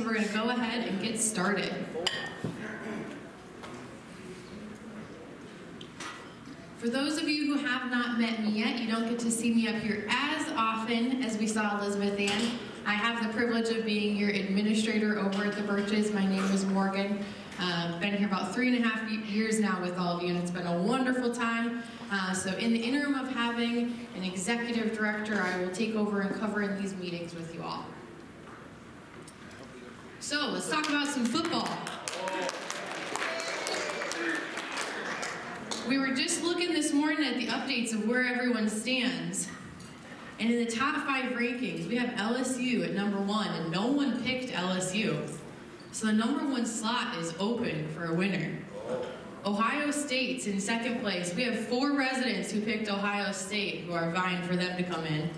we're going to go ahead and get started. For those of you who have not met me yet, you don't get to see me up here as often as we saw Elizabeth Ann. I have the privilege of being your administrator over at the Birches. My name is Morgan. Been here about 3.5 years now with all of you, and it's been a wonderful time. So in the interim of having an executive director, I will take over and cover in these meetings with you all. So let's talk about some football. We were just looking this morning at the updates of where everyone stands. And in the top 5 rankings, we have LSU at number 1, and no one picked LSU. So the number 1 slot is open for a winner. Ohio State's in 2nd place. We have 4 residents who picked Ohio State who are vying for them to come in.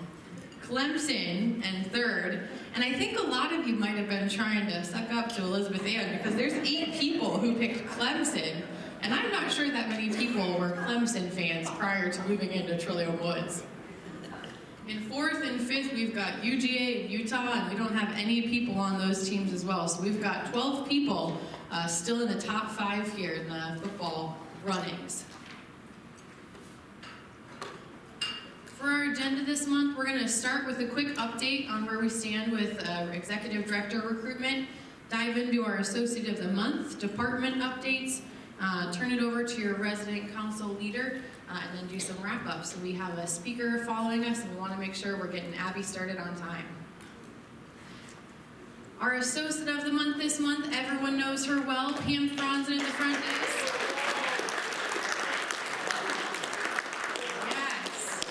Clemson in 3rd. And I think a lot of you might have been trying to suck up to Elizabeth Ann because there's 8 people who picked Clemson. And I'm not sure that many people were Clemson fans prior to moving into Trillium Woods. In 4th and 5th, we've got UGA and Utah, and we don't have any people on those teams as well. So we've got 12 people still in the top 5 here in the football runnings. For our agenda this month, we're going to start with a quick update on where we stand with Executive Director recruitment, dive into our Associate of the Month, department updates, turn it over to your resident council leader, and then do some wrap-up. So we have a speaker following us, and we want to make sure we're getting Abby started on time. Our Associate of the Month this month, everyone knows her well, Pam Franzen at the front desk. Yes,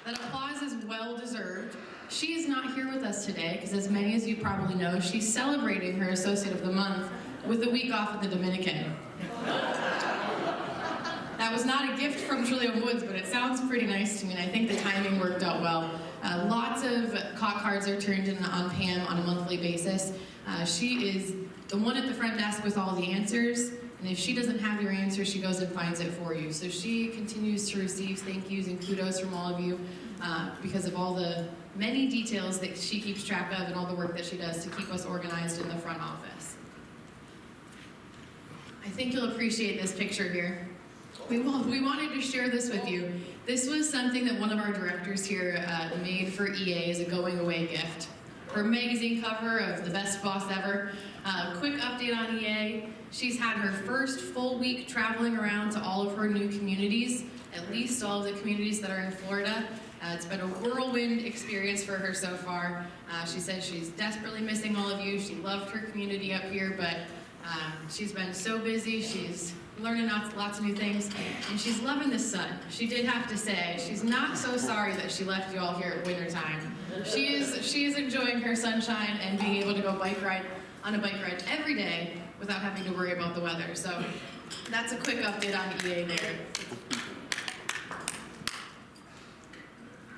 that applause is well-deserved. She is not here with us today, because as many as you probably know, she's celebrating her Associate of the Month with a week off at the Dominican. That was not a gift from Trillium Woods, but it sounds pretty nice to me, and I think the timing worked out well. Lots of COT cards are turned in on Pam on a monthly basis. She is the one at the front desk with all the answers, and if she doesn't have your answer, she goes and finds it for you. So she continues to receive thank yous and kudos from all of you because of all the many details that she keeps track of and all the work that she does to keep us organized in the front office. I think you'll appreciate this picture here. We wanted to share this with you. This was something that one of our directors here made for EA as a going away gift. Her magazine cover of The Best Boss Ever. Quick update on EA. She's had her first full week traveling around to all of her new communities, at least all of the communities that are in Florida. It's been a whirlwind experience for her so far. She said she's desperately missing all of you. She loved her community up here, but she's been so busy. She's learning lots of new things, and she's loving the sun. She did have to say she's not so sorry that she left you all here at wintertime. She is enjoying her sunshine and being able to go on a bike ride every day without having to worry about the weather. So that's a quick update on EA there.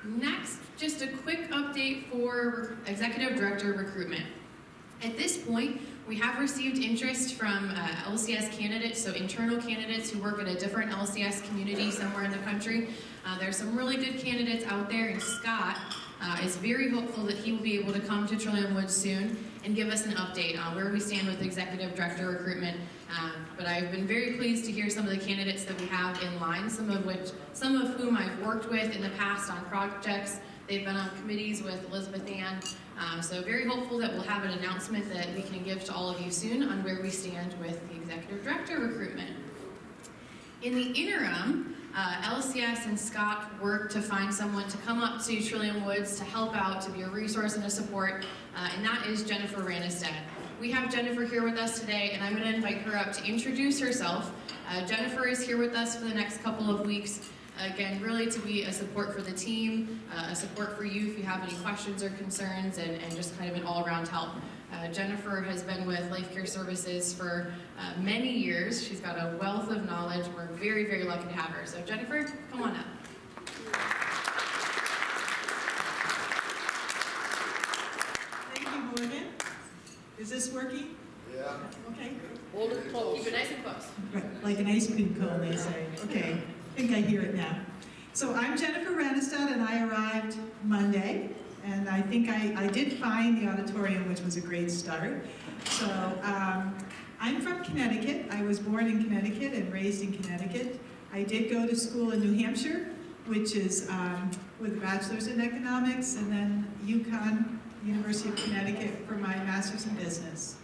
Next, just a quick update for Executive Director recruitment. At this point, we have received interest from LCS candidates, so internal candidates who work at a different LCS community somewhere in the country. There's some really good candidates out there, and Scott is very hopeful that he will be able to come to Trillium Woods soon and give us an update on where we stand with Executive Director recruitment. But I've been very pleased to hear some of the candidates that we have in line, some of whom I've worked with in the past on projects. They've been on committees with Elizabeth Ann. So very hopeful that we'll have an announcement that we can give to all of you soon on where we stand with the Executive Director recruitment. In the interim, LCS and Scott worked to find someone to come up to Trillium Woods to help out, to be a resource and a support, and that is Jennifer Ranestad. We have Jennifer here with us today, and I'm going to invite her up to introduce herself. Jennifer is here with us for the next couple of weeks. Again, really to be a support for the team, a support for you if you have any questions or concerns, and just kind of an all-around help. Jennifer has been with Life Care Services for many years. She's got a wealth of knowledge. We're very, very lucky to have her. So Jennifer, come on up. Thank you, Morgan. Is this working? Yeah. Okay. Hold it close. Keep it nice and close. Like an ice cream cone, they say. Okay, I think I hear it now. So I'm Jennifer Ranestad, and I arrived Monday. And I think I did find the auditorium, which was a great start. So I'm from Connecticut. I was born in Connecticut and raised in Connecticut. I did go to school in New Hampshire, which is with a bachelor's in economics, and then UConn, University of Connecticut, for my master's in business.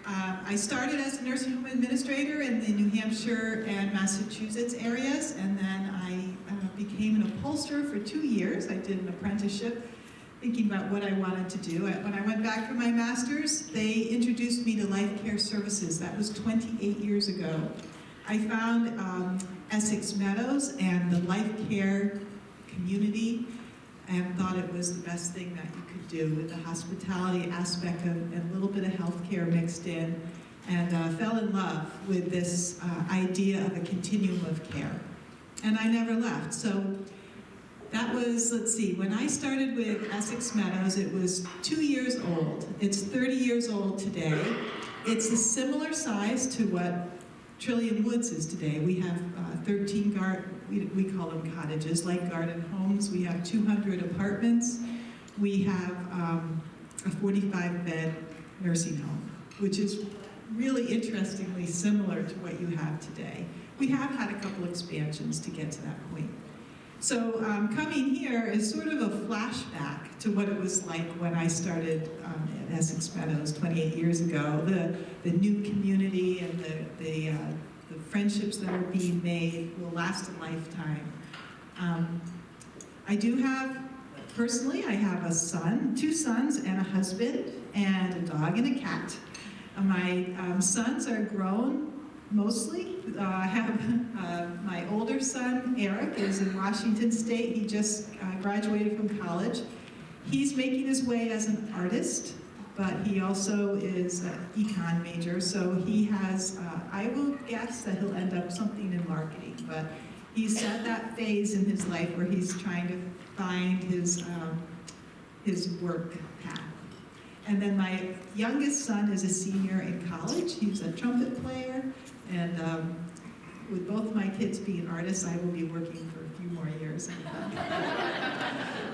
I started as a nursing home administrator in the New Hampshire and Massachusetts areas, and then I became an upholsterer for 2 years. I did an apprenticeship, thinking about what I wanted to do. When I went back for my master's, they introduced me to Life Care Services. That was 28 years ago. I found Essex Meadows and the Life Care community and thought it was the best thing that you could do with the hospitality aspect and a little bit of healthcare mixed in, and fell in love with this idea of a continuum of care. And I never left. So that was, let's see, when I started with Essex Meadows, it was 2 years old. It's 30 years old today. It's a similar size to what Trillium Woods is today. We have 13 we call them cottages, like garden homes. We have 200 apartments. We have a 45-bed nursing home, which is really interestingly similar to what you have today. We have had a couple expansions to get to that point. So coming here is sort of a flashback to what it was like when I started at Essex Meadows 28 years ago. The new community and the friendships that are being made will last a lifetime. I do have, personally, I have a son, 2 sons and a husband, and a dog and a cat. My sons are grown, mostly. I have my older son, Eric, is in Washington State. He just graduated from college. He's making his way as an artist, but he also is an econ major, so he has, I will guess that he'll end up something in marketing, but he's at that phase in his life where he's trying to find his work path. And then my youngest son is a senior in college. He's a trumpet player, and with both my kids being artists, I will be working for a few more years.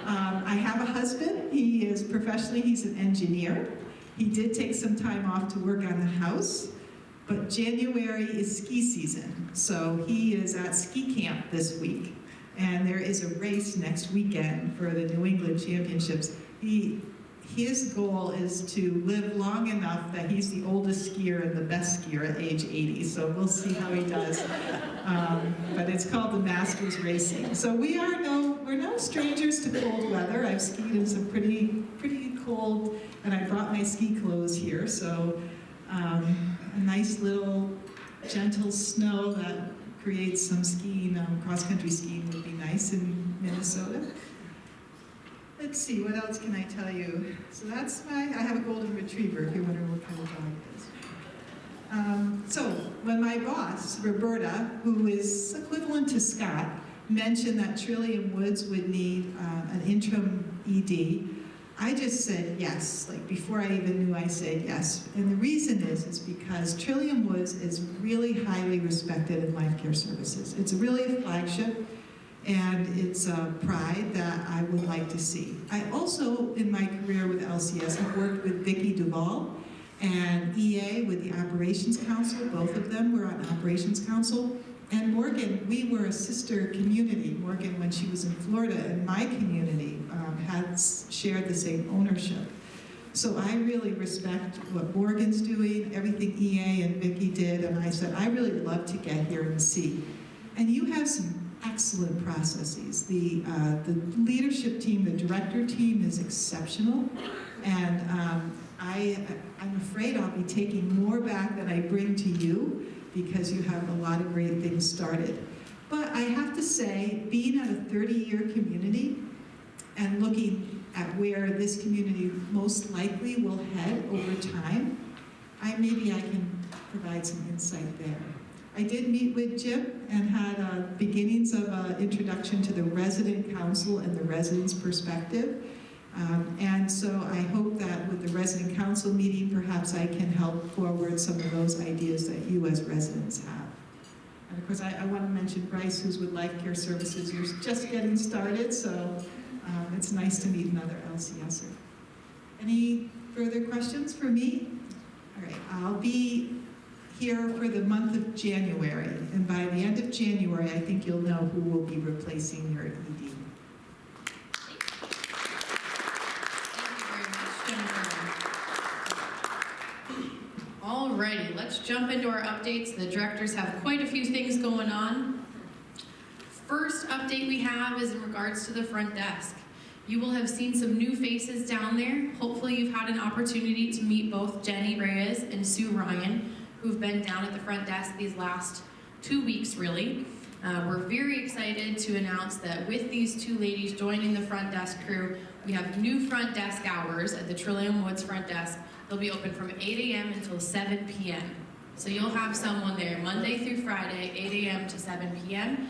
I have a husband. He is professionally, he's an engineer. He did take some time off to work on the house, but January is ski season, so he is at ski camp this week, and there is a race next weekend for the New England Championships. His goal is to live long enough that he's the oldest skier and the best skier at age 80, so we'll see how he does. But it's called the Masters Racing. So we're no strangers to cold weather. I've skied in some pretty cold, and I brought my ski clothes here, so a nice little gentle snow that creates some skiing, cross-country skiing would be nice in Minnesota. Let's see, what else can I tell you? So I have a golden retriever, if you're wondering what kind of dog it is. So when my boss, Roberta, who is equivalent to Scott, mentioned that Trillium Woods would need an interim ED, I just said yes. Like before I even knew, I said yes. And the reason is because Trillium Woods is really highly respected in life care services. It's really a flagship, and it's a pride that I would like to see. I also, in my career with LCS, have worked with Vicki Duvall and EA with the Operations Council. Both of them were on Operations Council. And Morgan, we were a sister community. Morgan, when she was in Florida, and my community had shared the same ownership. So I really respect what Morgan's doing, everything EA and Vicki did, and I said, I really love to get here and see. And you have some excellent processes. The leadership team, the director team is exceptional, and I'm afraid I'll be taking more back than I bring to you, because you have a lot of great things started. But I have to say, being at a 30-year community and looking at where this community most likely will head over time, maybe I can provide some insight there. I did meet with Jim and had beginnings of an introduction to the resident council and the residents' perspective. And so I hope that with the resident council meeting, perhaps I can help forward some of those ideas that you as residents have. And of course, I want to mention Bryce, who's with Life Care Services. You're just getting started, so It's nice to meet another LCSer. Any further questions for me? All right, I'll be here for the month of January, and by the end of January, I think you'll know who will be replacing your ED. Thank you very much, Jennifer. Alrighty, let's jump into our updates. The directors have quite a few things going on. First update we have is in regards to the front desk. You will have seen some new faces down there. Hopefully you've had an opportunity to meet both Jenny Reyes and Sue Ryan, who've been down at the front desk these last 2 weeks, really. We're very excited to announce that with these two ladies joining the front desk crew, we have new front desk hours at the Trillium Woods front desk. They'll be open from 8 a.m. until 7 p.m. So you'll have someone there Monday through Friday, 8 a.m. to 7 p.m.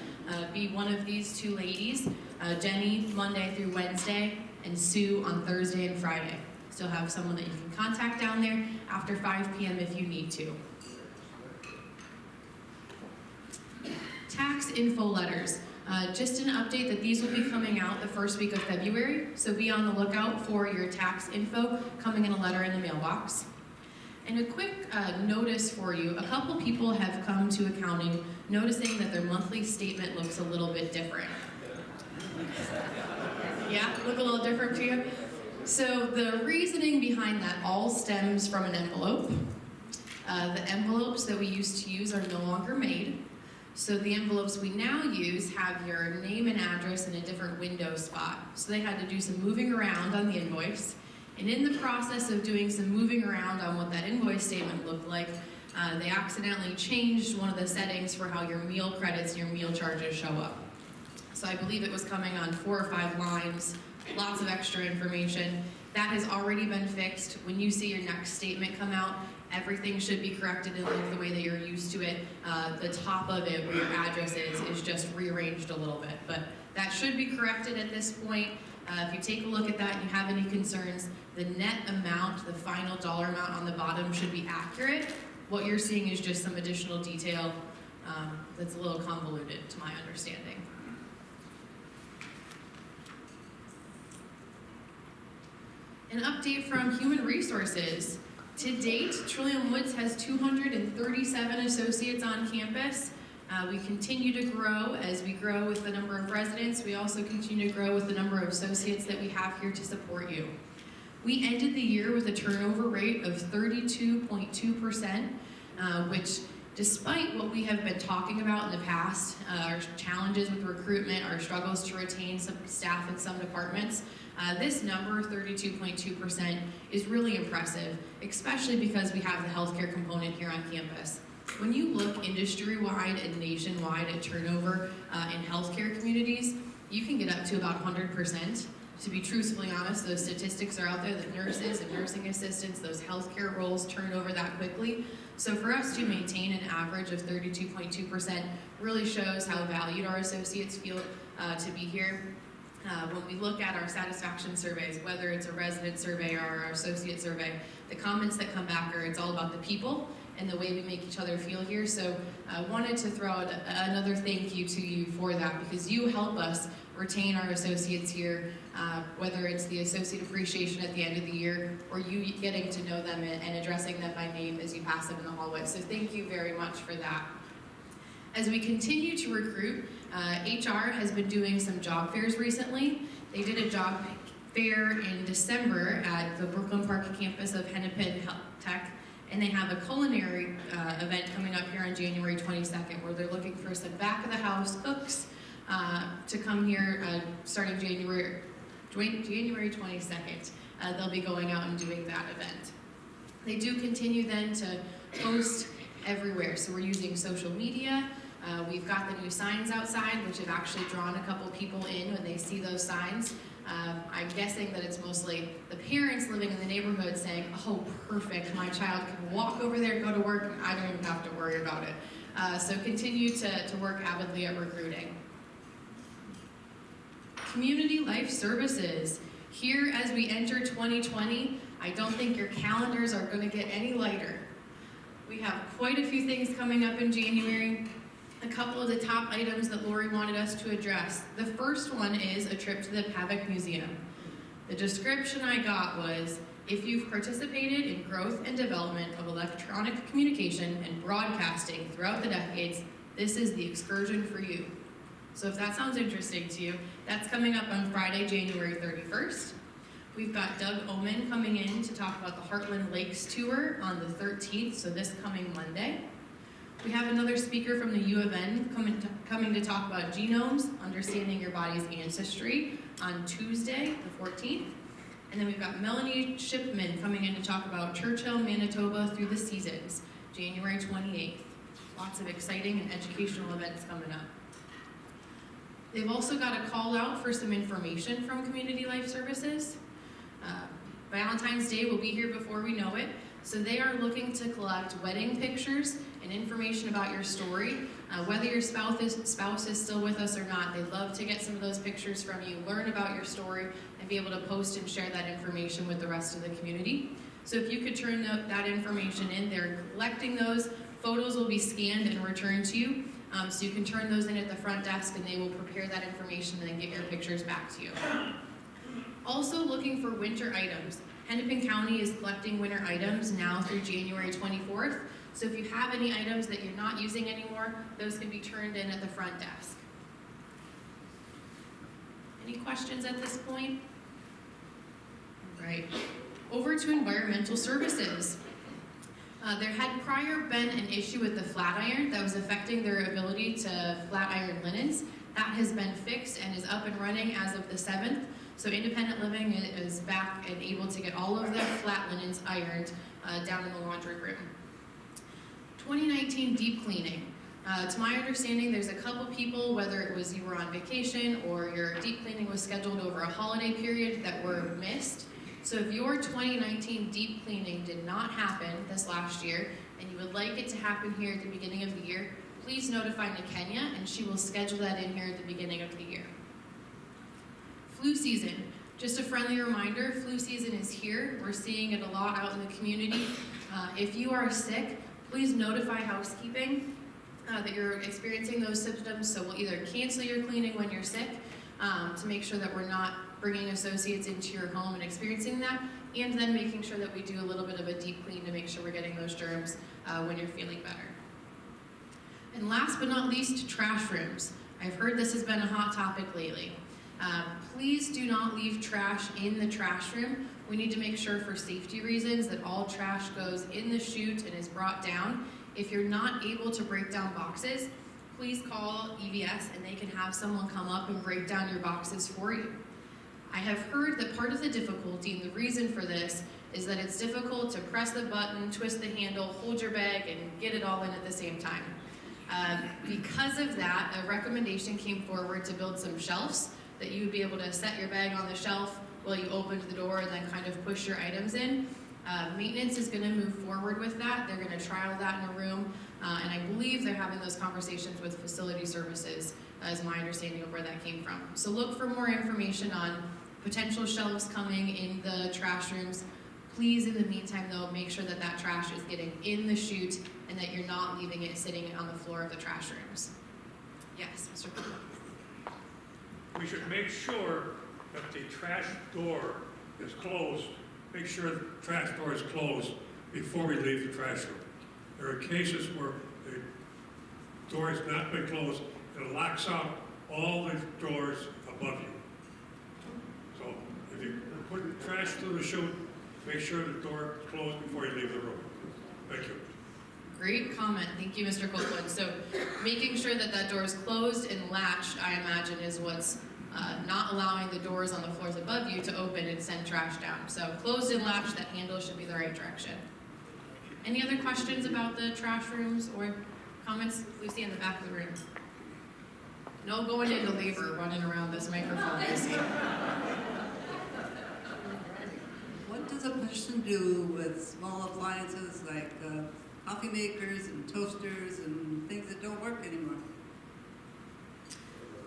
Be one of these two ladies, Jenny Monday through Wednesday, and Sue on Thursday and Friday. Still have someone that you can contact down there after 5 p.m. if you need to. Tax info letters. Just an update that these will be coming out the first week of February, so be on the lookout for your tax info coming in a letter in the mailbox. And a quick notice for you, a couple people have come to accounting noticing that their monthly statement looks a little bit different. Yeah, look a little different to you? So the reasoning behind that all stems from an envelope. The envelopes that we used to use are no longer made. So the envelopes we now use have your name and address in a different window spot. So they had to do some moving around on the invoice. And in the process of doing some moving around on what that invoice statement looked like, they accidentally changed one of the settings for how your meal credits and your meal charges show up. So I believe it was coming on 4 or 5 lines, lots of extra information. That has already been fixed. When you see your next statement come out, everything should be corrected in the way that you're used to it. The top of it, where your address is just rearranged a little bit. But that should be corrected at this point. If you take a look at that and you have any concerns, the net amount, the final dollar amount on the bottom should be accurate. What you're seeing is just some additional detail that's a little convoluted to my understanding. An update from Human Resources. To date, Trillium Woods has 237 associates on campus. We continue to grow as we grow with the number of residents. We also continue to grow with the number of associates that we have here to support you. We ended the year with a turnover rate of 32.2%, which despite what we have been talking about in the past, our challenges with recruitment, our struggles to retain some staff in some departments, this number, 32.2%, is really impressive, especially because we have the healthcare component here on campus. When you look industry-wide and nationwide at turnover in healthcare communities, you can get up to about 100%. To be truthfully honest, those statistics are out there that nurses and nursing assistants, those healthcare roles turn over that quickly. So for us to maintain an average of 32.2% really shows how valued our associates feel to be here. When we look at our satisfaction surveys, whether it's a resident survey or our associate survey, the comments that come back are it's all about the people and the way we make each other feel here. So I wanted to throw out another thank you to you for that, because you help us retain our associates here, whether it's the associate appreciation at the end of the year or you getting to know them and addressing them by name as you pass them in the hallway. So thank you very much for that. As we continue to recruit, HR has been doing some job fairs recently. They did a job fair in December at the Brooklyn Park campus of Hennepin Tech, and they have a culinary event coming up here on January 22nd, where they're looking for some back-of-the-house cooks to come here starting January 22nd. They'll be going out and doing that event. They do continue then to post everywhere, so we're using social media. We've got the new signs outside, which have actually drawn a couple people in when they see those signs. I'm guessing that it's mostly the parents living in the neighborhood saying, oh, perfect, my child can walk over there, go to work, and I don't even have to worry about it. So continue to work avidly at recruiting. Community Life Services. Here, as we enter 2020, I don't think your calendars are going to get any lighter. We have quite a few things coming up in January. a couple of the top items that Lori wanted us to address. The first one is a trip to the Pavic Museum. The description I got was, if you've participated in growth and development of electronic communication and broadcasting throughout the decades, this is the excursion for you. So if that sounds interesting to you, that's coming up on Friday, January 31st. We've got Doug Oman coming in to talk about the Heartland Lakes Tour on the 13th, so this coming Monday. We have another speaker from the U of N coming to talk about genomes, understanding your body's ancestry, on Tuesday, the 14th. And then we've got Melanie Shipman coming in to talk about Churchill, Manitoba through the seasons, January 28th. Lots of exciting and educational events coming up. They've also got a call out for some information from Community Life Services. Valentine's Day will be here before we know it, so they are looking to collect wedding pictures and information about your story. Whether your spouse is still with us or not, they'd love to get some of those pictures from you, learn about your story, and be able to post and share that information with the rest of the community. So if you could turn that information in, they're collecting those. Photos will be scanned and returned to you. So you can turn those in at the front desk and they will prepare that information and then get your pictures back to you. Also looking for winter items. Hennepin County is collecting winter items now through January 24th. So if you have any items that you're not using anymore, those can be turned in at the front desk. Any questions at this point? All right, over to environmental services. There had prior been an issue with the flat iron that was affecting their ability to flat iron linens. That has been fixed and is up and running as of the 7th. So Independent Living is back and able to get all of their flat linens ironed down in the laundry room. 2019 deep cleaning. To my understanding, there's a couple people, whether it was you were on vacation or your deep cleaning was scheduled over a holiday period, that were missed. So if your 2019 deep cleaning did not happen this last year and you would like it to happen here at the beginning of the year, please notify Nakenya and she will schedule that in here at the beginning of the year. Flu season. Just a friendly reminder, flu season is here. We're seeing it a lot out in the community. If you are sick, please notify housekeeping that you're experiencing those symptoms, so we'll either cancel your cleaning when you're sick to make sure that we're not bringing associates into your home and experiencing that, and then making sure that we do a little bit of a deep clean to make sure we're getting those germs when you're feeling better. And last but not least, trash rooms. I've heard this has been a hot topic lately. Please do not leave trash in the trash room. We need to make sure for safety reasons that all trash goes in the chute and is brought down. If you're not able to break down boxes, please call EVS and they can have someone come up and break down your boxes for you. I have heard that part of the difficulty and the reason for this is that it's difficult to press the button, twist the handle, hold your bag, and get it all in at the same time. Because of that, a recommendation came forward to build some shelves that you would be able to set your bag on the shelf while you opened the door and then kind of push your items in. Maintenance is going to move forward with that. They're going to trial that in a room, and I believe they're having those conversations with facility services, is my understanding of where that came from. So look for more information on potential shelves coming in the trash rooms. Please, in the meantime, though, make sure that that trash is getting in the chute and that you're not leaving it sitting on the floor of the trash rooms. Yes, Mr. Cooper. We should make sure that the trash door is closed. Make sure the trash door is closed before we leave the trash room. There are cases where the door has not been closed and it locks out all the doors above you. So if you put the trash through the chute, make sure the door is closed before you leave the room. Thank you. Great comment. Thank you, Mr. Copeland. So making sure that that door is closed and latched, I imagine, is what's not allowing the doors on the floors above you to open and send trash down. So closed and latched, that handle should be the right direction. Any other questions about the trash rooms or comments? Lucy in the back of the room. No going into labor running around this microphone, Lucy. What does a person do with small appliances like coffee makers and toasters and things that don't work anymore?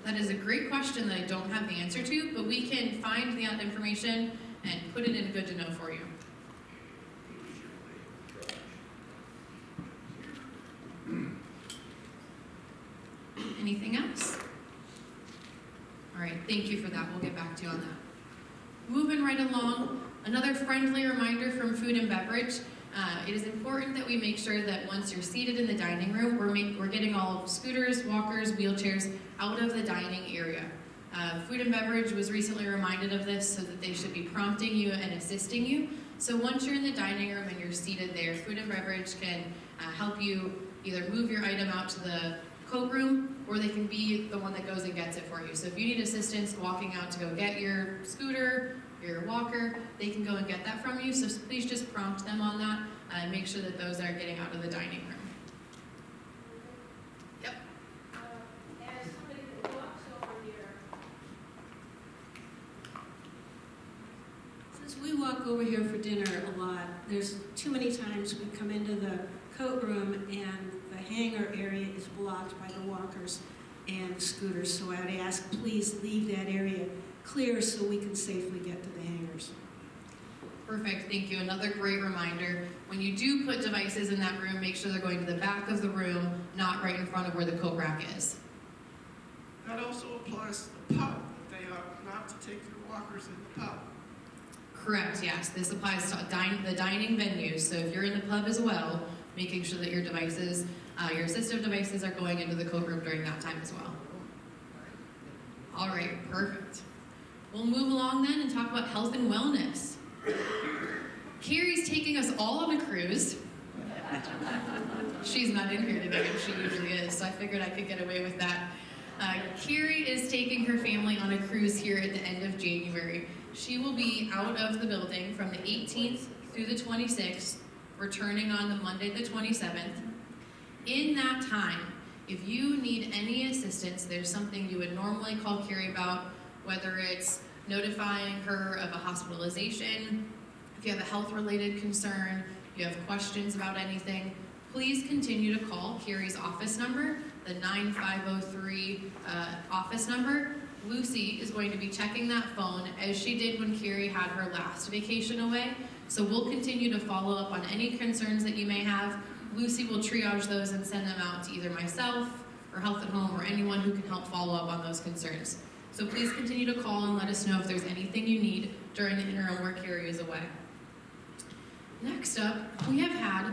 That is a great question that I don't have the answer to, but we can find the information and put it in good to know for you. Anything else? All right, thank you for that. We'll get back to you on that. Moving right along, another friendly reminder from food and beverage. It is important that we make sure that once you're seated in the dining room, we're getting all scooters, walkers, wheelchairs out of the dining area. Food and beverage was recently reminded of this so that they should be prompting you and assisting you. So once you're in the dining room and you're seated there, food and beverage can help you either move your item out to the coat room, or they can be the one that goes and gets it for you. So if you need assistance walking out to go get your scooter, your walker, they can go and get that from you. So please just prompt them on that and make sure that those are getting out of the dining room. Yep. As somebody that walks over here, since we walk over here for dinner a lot, there's too many times we come into the coat room and the hangar area is blocked by the walkers and the scooters. So I would ask, please leave that area clear so we can safely get to the hangars. Perfect, thank you. Another great reminder, when you do put devices in that room, make sure they're going to the back of the room, not right in front of where the coat rack is. That also applies to the pub, that they are not to take their walkers in the pub. Correct, yes. This applies to the dining venues. So if you're in the pub as well, making sure that your devices, your assistive devices are going into the coat room during that time as well. All right, perfect. We'll move along then and talk about health and wellness. Carrie's taking us all on a cruise. She's not in here today, she usually is, so I figured I could get away with that. Carrie is taking her family on a cruise here at the end of January. She will be out of the building from the 18th through the 26th, returning on the Monday the 27th. In that time, if you need any assistance, there's something you would normally call Carrie about, whether it's notifying her of a hospitalization, if you have a health-related concern, if you have questions about anything, please continue to call Carrie's office number, the 9503 office number. Lucy is going to be checking that phone as she did when Carrie had her last vacation away. So we'll continue to follow up on any concerns that you may have. Lucy will triage those and send them out to either myself or Health at Home or anyone who can help follow up on those concerns. So please continue to call and let us know if there's anything you need during the interim where Carrie is away. Next up, we have had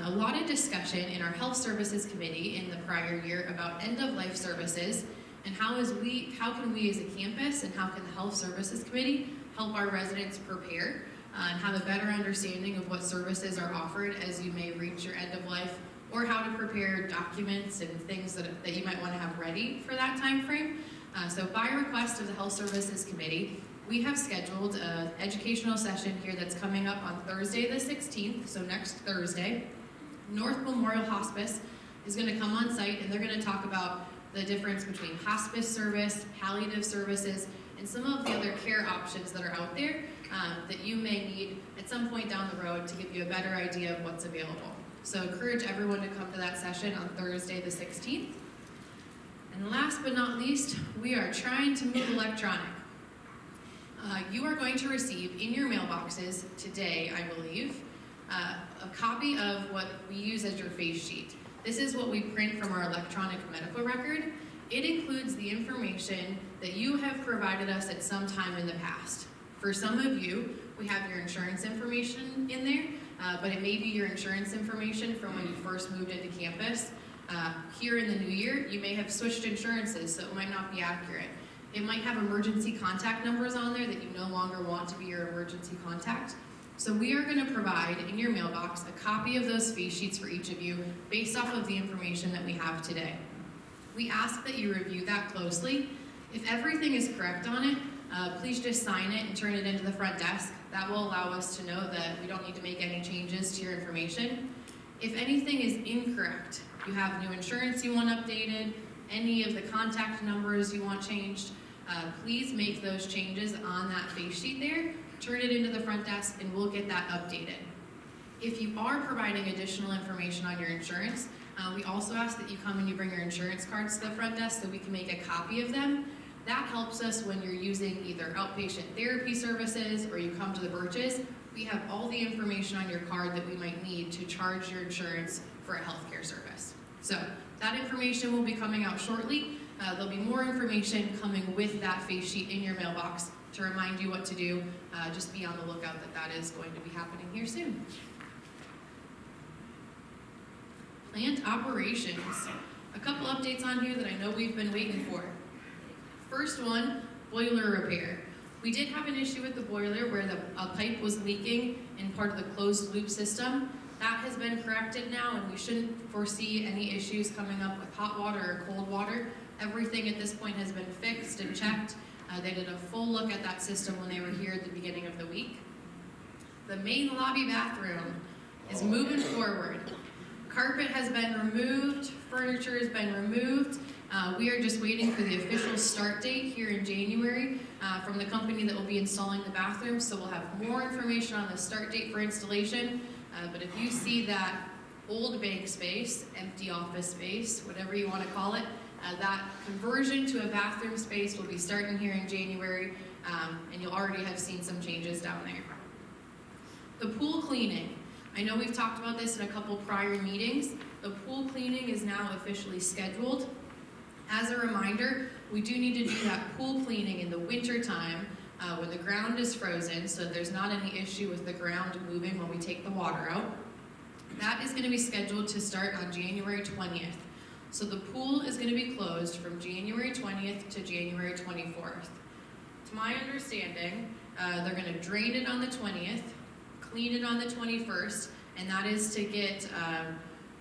a lot of discussion in our Health Services Committee in the prior year about end-of-life services and how can we as a campus and how can the Health Services Committee help our residents prepare and have a better understanding of what services are offered as you may reach your end of life, or how to prepare documents and things that you might want to have ready for that time frame. So by request of the Health Services Committee, we have scheduled an educational session here that's coming up on Thursday the 16th, so next Thursday. North Memorial Hospice is going to come on site and they're going to talk about the difference between hospice service, palliative services, and some of the other care options that are out there that you may need at some point down the road to give you a better idea of what's available. So encourage everyone to come to that session on Thursday the 16th. And last but not least, we are trying to move electronic. You are going to receive in your mailboxes today, I believe, a copy of what we use as your face sheet. This is what we print from our electronic medical record. It includes the information that you have provided us at some time in the past. For some of you, we have your insurance information in there, but it may be your insurance information from when you first moved into campus. Here in the new year, you may have switched insurances, so it might not be accurate. It might have emergency contact numbers on there that you no longer want to be your emergency contact. So we are going to provide in your mailbox a copy of those face sheets for each of you based off of the information that we have today. We ask that you review that closely. If everything is correct on it, please just sign it and turn it into the front desk. That will allow us to know that we don't need to make any changes to your information. If anything is incorrect, you have new insurance you want updated, any of the contact numbers you want changed, please make those changes on that face sheet there, turn it into the front desk, and we'll get that updated. If you are providing additional information on your insurance, we also ask that you come and you bring your insurance cards to the front desk so we can make a copy of them. That helps us when you're using either outpatient therapy services or you come to the Birches. We have all the information on your card that we might need to charge your insurance for a healthcare service. So that information will be coming out shortly. There'll be more information coming with that face sheet in your mailbox to remind you what to do. Just be on the lookout that that is going to be happening here soon. Plant operations. A couple updates on here that I know we've been waiting for. First one, boiler repair. We did have an issue with the boiler where a pipe was leaking in part of the closed loop system. That has been corrected now, and we shouldn't foresee any issues coming up with hot water or cold water. Everything at this point has been fixed and checked. They did a full look at that system when they were here at the beginning of the week. The main lobby bathroom is moving forward. Carpet has been removed, furniture has been removed. We are just waiting for the official start date here in January from the company that will be installing the bathroom, so we'll have more information on the start date for installation. But if you see that old bank space, empty office space, whatever you want to call it, that conversion to a bathroom space will be starting here in January, and you'll already have seen some changes down there. The pool cleaning. I know we've talked about this in a couple prior meetings. The pool cleaning is now officially scheduled. As a reminder, we do need to do that pool cleaning in the winter time when the ground is frozen, so there's not any issue with the ground moving when we take the water out. That is going to be scheduled to start on January 20th. So the pool is going to be closed from January 20th to January 24th. To my understanding, they're going to drain it on the 20th, clean it on the 21st, and that is to get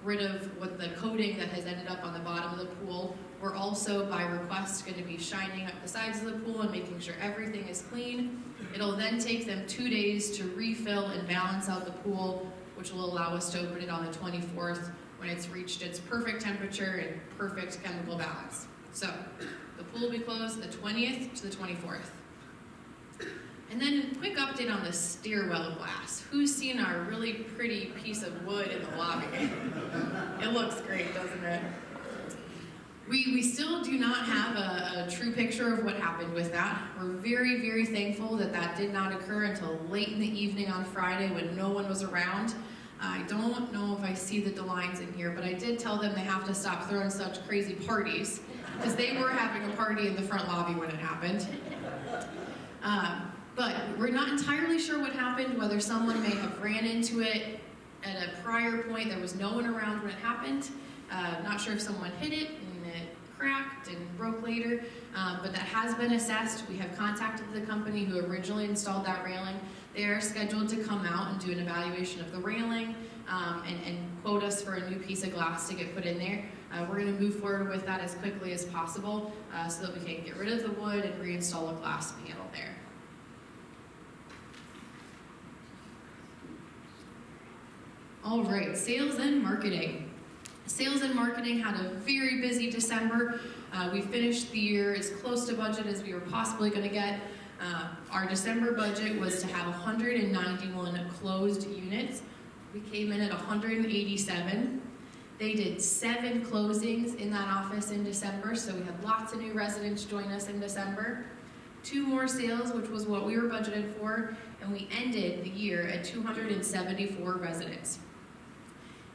rid of what the coating that has ended up on the bottom of the pool. We're also, by request, going to be shining up the sides of the pool and making sure everything is clean. It'll then take them 2 days to refill and balance out the pool, which will allow us to open it on the 24th when it's reached its perfect temperature and perfect chemical balance. So the pool will be closed the 20th to the 24th. And then a quick update on the stairwell glass. Who's seen our really pretty piece of wood in the lobby? It looks great, doesn't it? We still do not have a true picture of what happened with that. We're very, very thankful that that did not occur until late in the evening on Friday when no one was around. I don't know if I see the DeLines in here, but I did tell them they have to stop throwing such crazy parties, because they were having a party in the front lobby when it happened. But we're not entirely sure what happened, whether someone may have ran into it at a prior point. There was no one around when it happened. Not sure if someone hit it and it cracked and broke later, but that has been assessed. We have contacted the company who originally installed that railing. They are scheduled to come out and do an evaluation of the railing and quote us for a new piece of glass to get put in there. We're going to move forward with that as quickly as possible so that we can get rid of the wood and reinstall a glass panel there. All right, sales and marketing. Sales and marketing had a very busy December. We finished the year as close to budget as we were possibly going to get. Our December budget was to have 191 closed units. We came in at 187. They did 7 closings in that office in December, so we had lots of new residents join us in December. 2 more sales, which was what we were budgeted for, and we ended the year at 274 residents.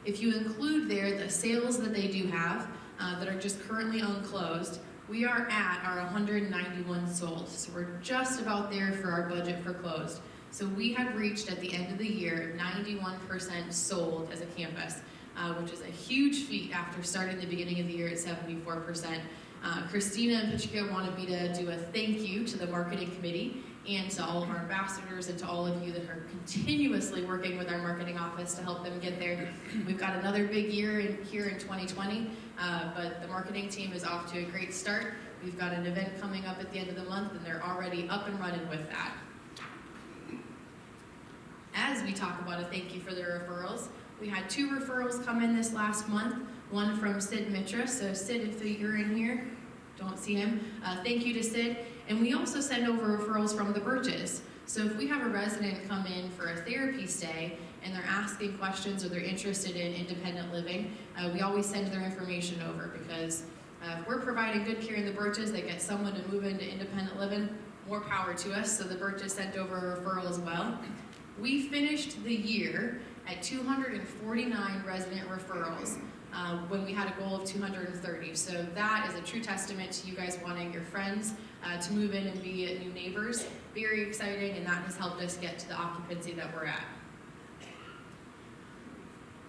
If you include there the sales that they do have that are just currently unclosed, we are at our 191 sold. So we're just about there for our budget for closed. So we have reached at the end of the year 91% sold as a campus, which is a huge feat after starting the beginning of the year at 74%. Christina in particular wanted me to do a thank you to the marketing committee and to all of our ambassadors and to all of you that are continuously working with our marketing office to help them get there. We've got another big year here in 2020, but the marketing team is off to a great start. We've got an event coming up at the end of the month, and they're already up and running with that. As we talk about a thank you for the referrals, we had 2 referrals come in this last month, one from Sid Mitra. So Sid, if you're in here, don't see him, thank you to Sid. And we also send over referrals from the Birches. So if we have a resident come in for a therapy stay and they're asking questions or they're interested in independent living, we always send their information over because if we're providing good care in the Birches, they get someone to move into independent living, more power to us. So the Birches sent over a referral as well. We finished the year at 249 resident referrals when we had a goal of 230. So that is a true testament to you guys wanting your friends to move in and be new neighbors. Very exciting, and that has helped us get to the occupancy that we're at.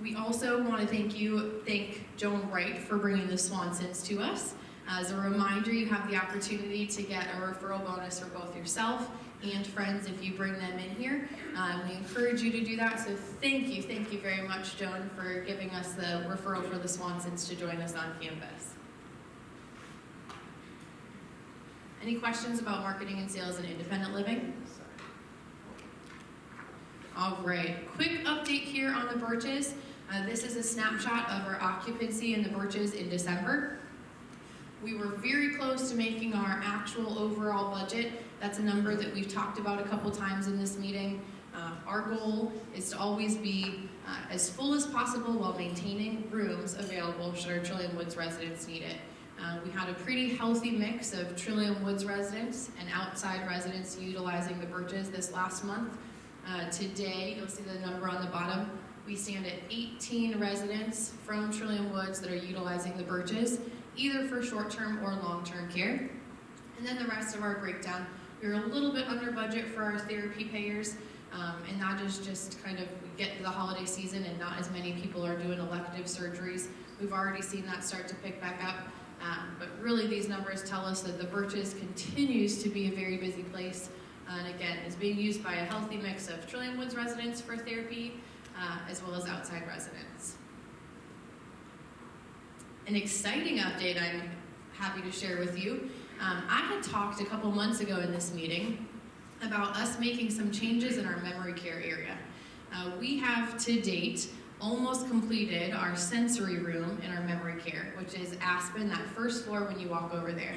We also want to thank Joan Wright for bringing the Swansons to us. As a reminder, you have the opportunity to get a referral bonus for both yourself and friends if you bring them in here. We encourage you to do that, so thank you very much, Joan, for giving us the referral for the Swansons to join us on campus. Any questions about marketing and sales and independent living? All right, quick update here on the Birches. This is a snapshot of our occupancy in the Birches in December. We were very close to making our actual overall budget. That's a number that we've talked about a couple times in this meeting. Our goal is to always be as full as possible while maintaining rooms available should our Trillium Woods residents need it. We had a pretty healthy mix of Trillium Woods residents and outside residents utilizing the Birches this last month. Today, you'll see the number on the bottom. We stand at 18 residents from Trillium Woods that are utilizing the Birches, either for short-term or long-term care. And then the rest of our breakdown, we're a little bit under budget for our therapy payers, and that is just kind of, we get to the holiday season and not as many people are doing elective surgeries. We've already seen that start to pick back up, but really these numbers tell us that the Birches continues to be a very busy place, and again, is being used by a healthy mix of Trillium Woods residents for therapy, as well as outside residents. An exciting update I'm happy to share with you. I had talked a couple months ago in this meeting about us making some changes in our memory care area. We have to date almost completed our sensory room in our memory care, which is Aspen, that first floor when you walk over there.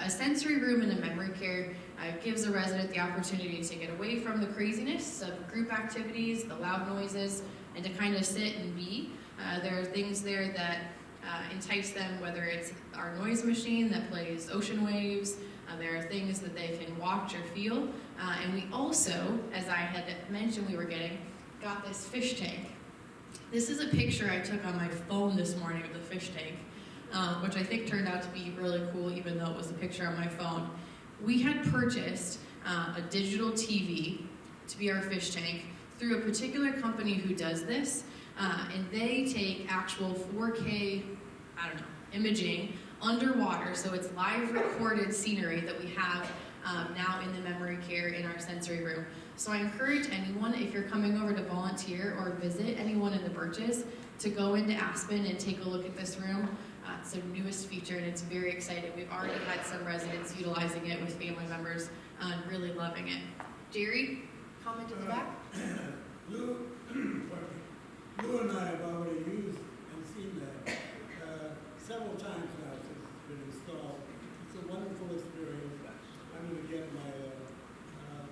A sensory room in a memory care gives a resident the opportunity to get away from the craziness of group activities, the loud noises, and to kind of sit and be. There are things there that entice them, whether it's our noise machine that plays ocean waves, there are things that they can watch or feel, and we also, as I had mentioned we were getting, got this fish tank. This is a picture I took on my phone this morning of the fish tank, which I think turned out to be really cool even though it was a picture on my phone. We had purchased a digital TV to be our fish tank through a particular company who does this, and they take actual 4K, imaging underwater, so it's live recorded scenery that we have now in the memory care in our sensory room. So I encourage anyone, if you're coming over to volunteer or visit anyone in the Birches, to go into Aspen and take a look at this room. It's the newest feature and it's very exciting. We've already had some residents utilizing it with family members and really loving it. Jerry, comment in the back? Lou and I have already used and seen that several times now since it's been installed. It's a wonderful experience. I'm going to get my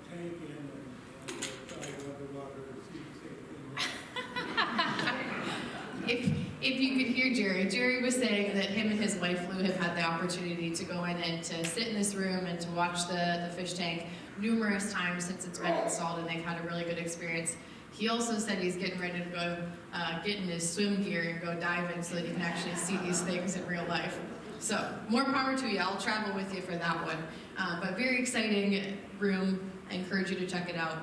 tank in and try to underwater and see the same thing. If you could hear Jerry was saying that him and his wife Lou have had the opportunity to go in and to sit in this room and to watch the fish tank numerous times since it's been installed, and they've had a really good experience. He also said he's getting ready to go get in his swim gear and go diving so that he can actually see these things in real life. So more power to you. I'll travel with you for that one. But very exciting room. I encourage you to check it out.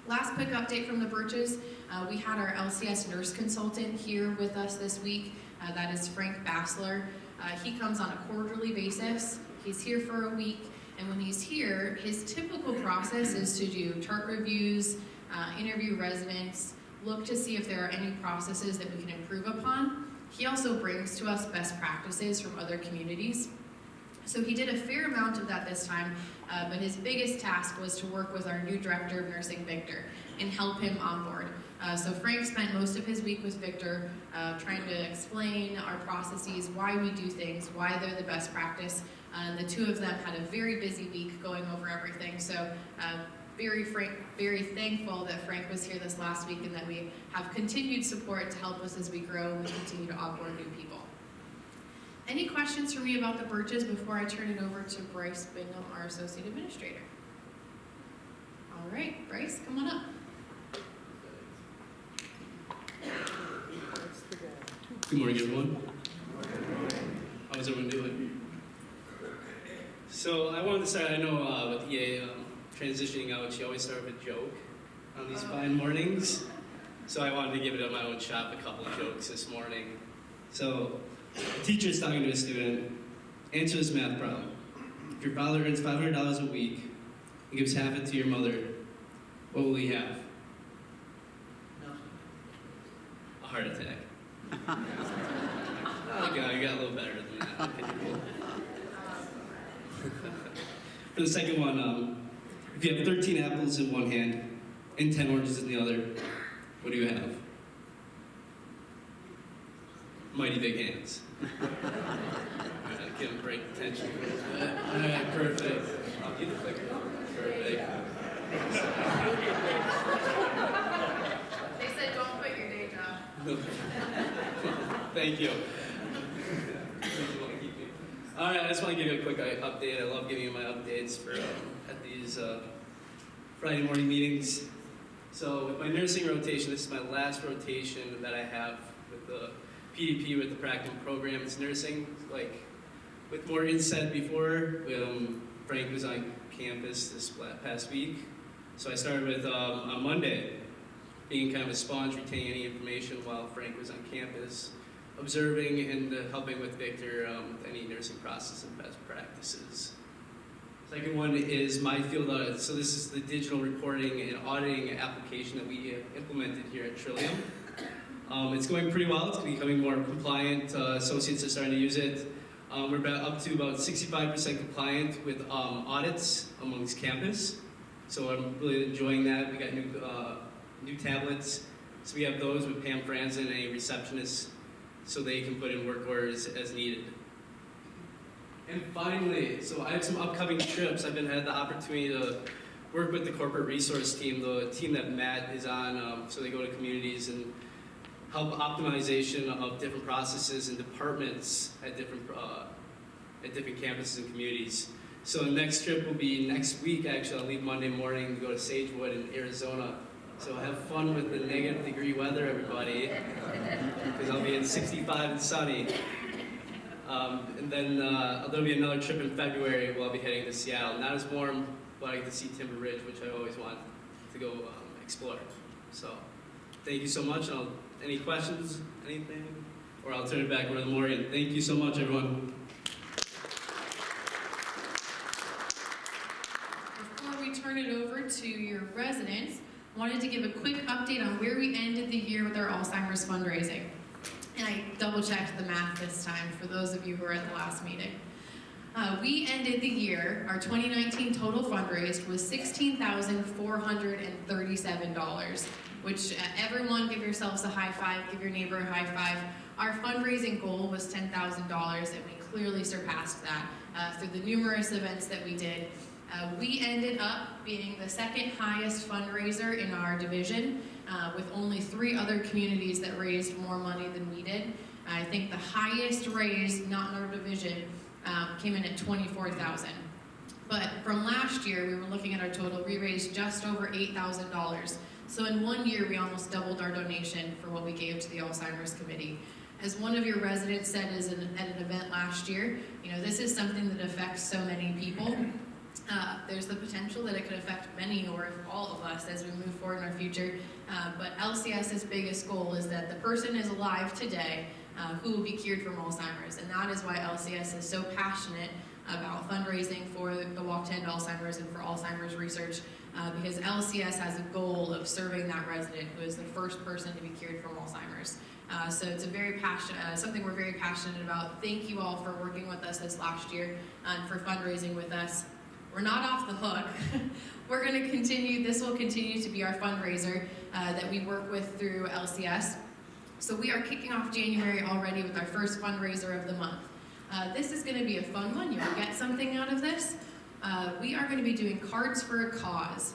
Last quick update from the Birches. We had our LCS nurse consultant here with us this week. That is Frank Bassler. He comes on a quarterly basis. He's here for a week. And when he's here, his typical process is to do chart reviews, interview residents, look to see if there are any processes that we can improve upon. He also brings to us best practices from other communities. So he did a fair amount of that this time, but his biggest task was to work with our new director of nursing, Victor, and help him onboard. So Frank spent most of his week with Victor, trying to explain our processes, why we do things, why they're the best practice. The two of them had a very busy week going over everything. So very thankful that Frank was here this last week and that we have continued support to help us as we grow and we continue to onboard new people. Any questions for me about the Birches before I turn it over to Bryce Bingham, our Associate Administrator? All right, Bryce, come on up. Good morning, everyone. How's everyone doing? So I wanted to start, I know with EA transitioning out, she always starts with a joke on these fine mornings. So I wanted to give it my own shot with a couple of jokes this morning. So a teacher is talking to a student, answer this math problem. If your father earns $500 a week and gives half it to your mother, what will he have? A heart attack. Okay, you got a little better than that. For the second one, if you have 13 apples in one hand and 10 oranges in the other, what do you have? Mighty big hands. Give them break the tension. All right, perfect. I'll give the clicker. Perfect. They said don't quit your day job. Thank you. All right, I just want to give you a quick update. I love giving you my updates for at these Friday morning meetings. So with my nursing rotation, this is my last rotation that I have with the PDP, with the practicum program. It's nursing, like with more insight before. Frank was on campus this past week. So I started with on Monday, being kind of a sponge, retaining any information while Frank was on campus, observing and helping with Victor with any nursing process and best practices. Second one is my field audit. So this is the digital reporting and auditing application that we implemented here at Trillium. It's going pretty well. It's becoming more compliant. Associates are starting to use it. We're up to about 65% compliant with audits amongst campus. So I'm really enjoying that. We got new tablets. So we have those with Pam Franzen, a receptionist, so they can put in work orders as needed. And finally, so I have some upcoming trips. I've had the opportunity to work with the corporate resource team, the team that Matt is on, so they go to communities and help optimization of different processes and departments at different campuses and communities. So the next trip will be next week, actually. I'll leave Monday morning to go to Sagewood in Arizona. So have fun with the negative degree weather, everybody, because I'll be in 65 and sunny. And then there'll be another trip in February where I'll be heading to Seattle. Not as warm, but I get to see Timber Ridge, which I always want to go explore. So thank you so much. Any questions, anything? Or I'll turn it back over to Morgan. Thank you so much, everyone. Before we turn it over to your residents, wanted to give a quick update on where we ended the year with our Alzheimer's fundraising. And I double-checked the math this time for those of you who were at the last meeting. We ended the year, our 2019 total fundraised was $16,437, which everyone give yourselves a high five, give your neighbor a high five. Our fundraising goal was $10,000, and we clearly surpassed that through the numerous events that we did. We ended up being the second highest fundraiser in our division, with only 3 other communities that raised more money than we did. I think the highest raise, not in our division, came in at $24,000. But from last year, we were looking at our total, we raised just over $8,000. So in 1 year, we almost doubled our donation for what we gave to the Alzheimer's Committee. As one of your residents said at an event last year, this is something that affects so many people. There's the potential that it could affect many or if all of us as we move forward in our future. But LCS's biggest goal is that the person is alive today who will be cured from Alzheimer's. And that is why LCS is so passionate about fundraising for the Walk to End Alzheimer's and for Alzheimer's research, because LCS has a goal of serving that resident who is the first person to be cured from Alzheimer's. So it's a very something we're very passionate about. Thank you all for working with us this last year and for fundraising with us. We're not off the hook. We're going to continue, this will continue to be our fundraiser that we work with through LCS. So we are kicking off January already with our first fundraiser of the month. This is going to be a fun one. You'll get something out of this. We are going to be doing Cards for a Cause.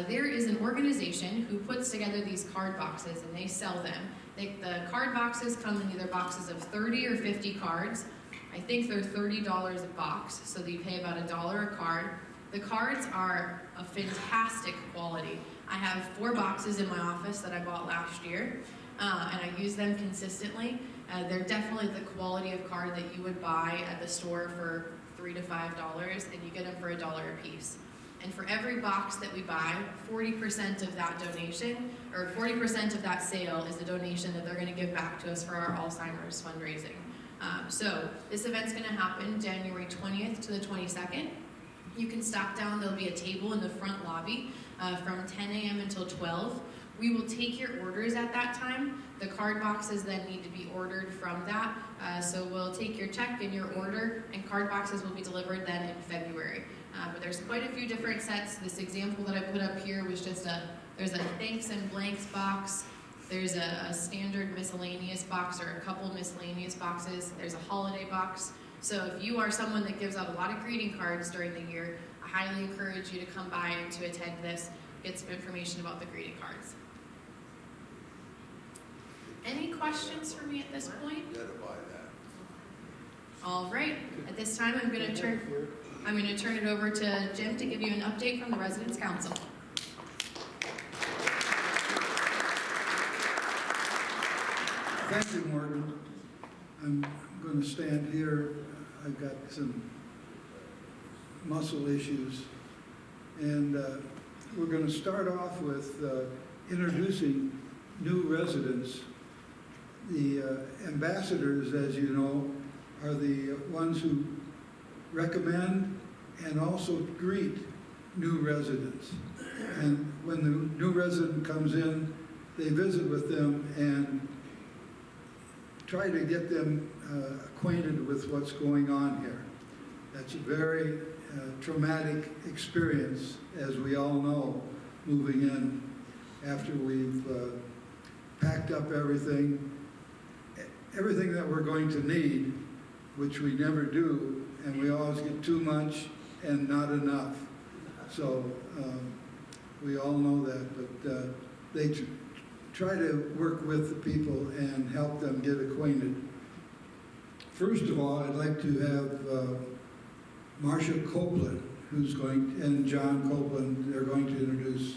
There is an organization who puts together these card boxes and they sell them. The card boxes come in either boxes of 30 or 50 cards. I think they're $30 a box, so you pay about $1 a card. The cards are of fantastic quality. I have 4 boxes in my office that I bought last year. and I use them consistently. They're definitely the quality of card that you would buy at the store for $3 to $5, and you get them for $1 a piece. And for every box that we buy, 40% of that donation, or 40% of that sale is a donation that they're going to give back to us for our Alzheimer's fundraising. So this event's going to happen January 20th to the 22nd. You can stop down. There'll be a table in the front lobby from 10 a.m. until 12. We will take your orders at that time. The card boxes then need to be ordered from that. So we'll take your check and your order, and card boxes will be delivered then in February. But there's quite a few different sets. This example that I put up here was just there's a thanks and blanks box. There's a standard miscellaneous box or a couple miscellaneous boxes. There's a holiday box. So if you are someone that gives out a lot of greeting cards during the year, I highly encourage you to come by and to attend this, get some information about the greeting cards. Any questions for me at this point? All right, at this time I'm going to turn it over to Jim to give you an update from the Residents Council. Thank you, Morgan. I'm going to stand here. I've got some muscle issues. And we're going to start off with introducing new residents. The ambassadors, as you know, are the ones who recommend and also greet new residents. And when the new resident comes in, they visit with them and try to get them acquainted with what's going on here. That's a very traumatic experience, as we all know, moving in after we've packed up everything that we're going to need, which we never do, and we always get too much and not enough. So we all know that, but they try to work with the people and help them get acquainted. First of all, I'd like to have Marcia Copeland, and John Copeland, they're going to introduce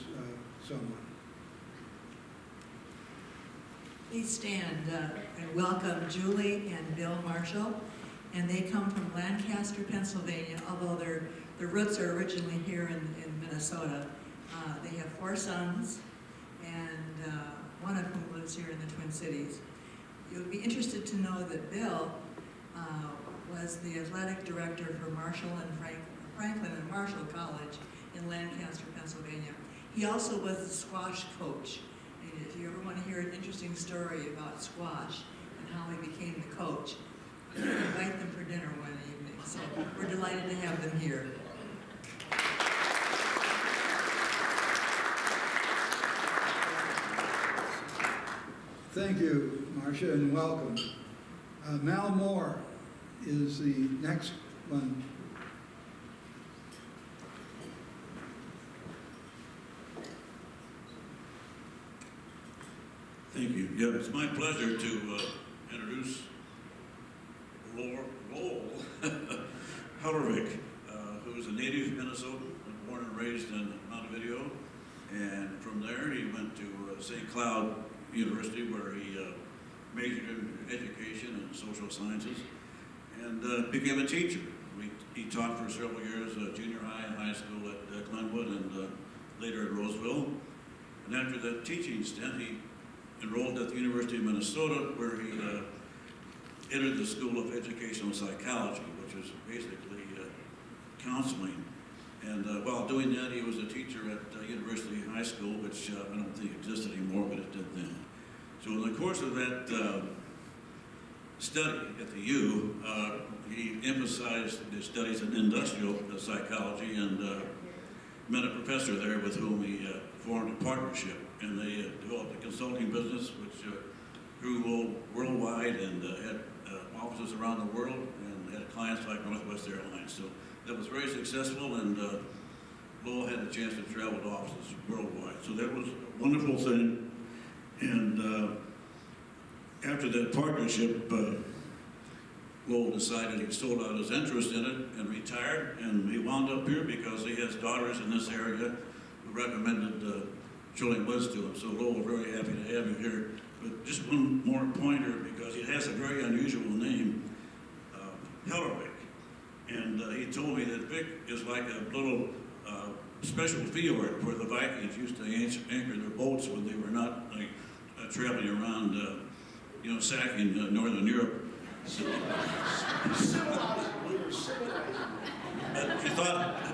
someone. Please stand and welcome Julie and Bill Marshall. And they come from Lancaster, Pennsylvania, although their roots are originally here in Minnesota. They have 4 sons, and one of whom lives here in the Twin Cities. You'll be interested to know that Bill was the athletic director for Franklin and Marshall College in Lancaster, Pennsylvania. He also was the squash coach. And if you ever want to hear an interesting story about squash and how he became the coach, you can invite them for dinner one evening. So we're delighted to have them here. Thank you, Marcia, and welcome. Mal Moore is the next one. Thank you. Yeah, it's my pleasure to introduce Lowell Hellervich, who is a native Minnesotan, born and raised in Montevideo, and from there he went to St. Cloud University, where he majored in education and social sciences, and became a teacher. He taught for several years junior high and high school at Glenwood, and later at Roseville. And after that teaching stint, he enrolled at the University of Minnesota, where he entered the School of Educational Psychology, which is basically counseling. And while doing that, he was a teacher at University High School, which I don't think exists anymore, but it did then. So in the course of that study at the U, he emphasized his studies in industrial psychology, and met a professor there with whom he formed a partnership. And they developed a consulting business which grew worldwide and had offices around the world and had clients like Northwest Airlines. So that was very successful, and Lowell had a chance to travel to offices worldwide. So that was a wonderful thing. And after that partnership, Lowell decided he sold out his interest in it and retired, and he wound up here because he has daughters in this area who recommended Trilling Woods to him. So Lowell, we're very happy to have you here But just one more pointer, because he has a very unusual name, Hellervik. And he told me that Vic is like a little special fiord where the Vikings used to anchor their boats when they were not traveling around, sacking Northern Europe. So,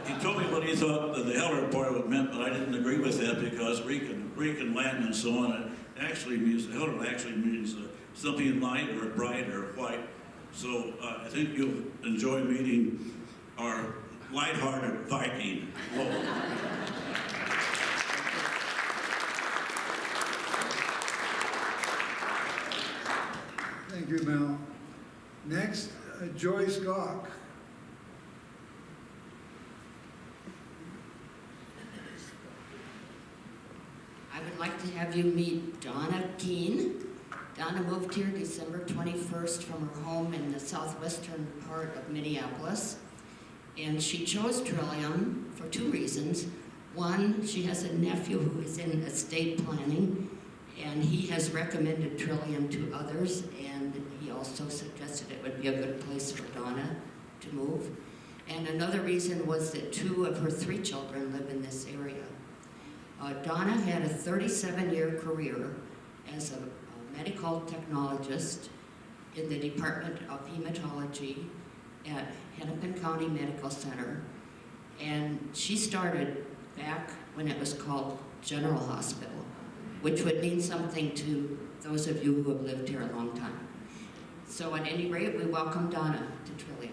he told me what he thought that the Heller part meant, but I didn't agree with that because Greek and Latin and so on, it actually means, the Heller actually means something light or bright or white. So I think you'll enjoy meeting our lighthearted Viking. Whoa. Thank you, Mel. Next, Joyce Gawk. I would like to have you meet Donna Keene. Donna moved here December 21st from her home in the southwestern part of Minneapolis. And she chose Trillium for two reasons. One, she has a nephew who is in estate planning, and he has recommended Trillium to others, and he also suggested it would be a good place for Donna to move. And another reason was that 2 of her 3 children live in this area. Donna had a 37-year career as a medical technologist in the Department of Hematology at Hennepin County Medical Center. And she started back when it was called General Hospital, which would mean something to those of you who have lived here a long time. So at any rate, we welcome Donna to Trillium.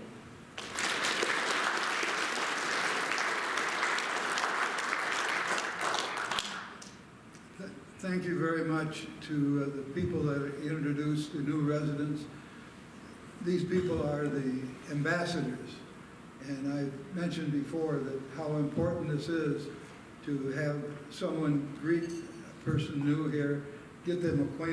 Thank you very much to the people that introduced the new residents. These people are the ambassadors. And I mentioned before that how important this is to have someone greet a person new here, get them acquainted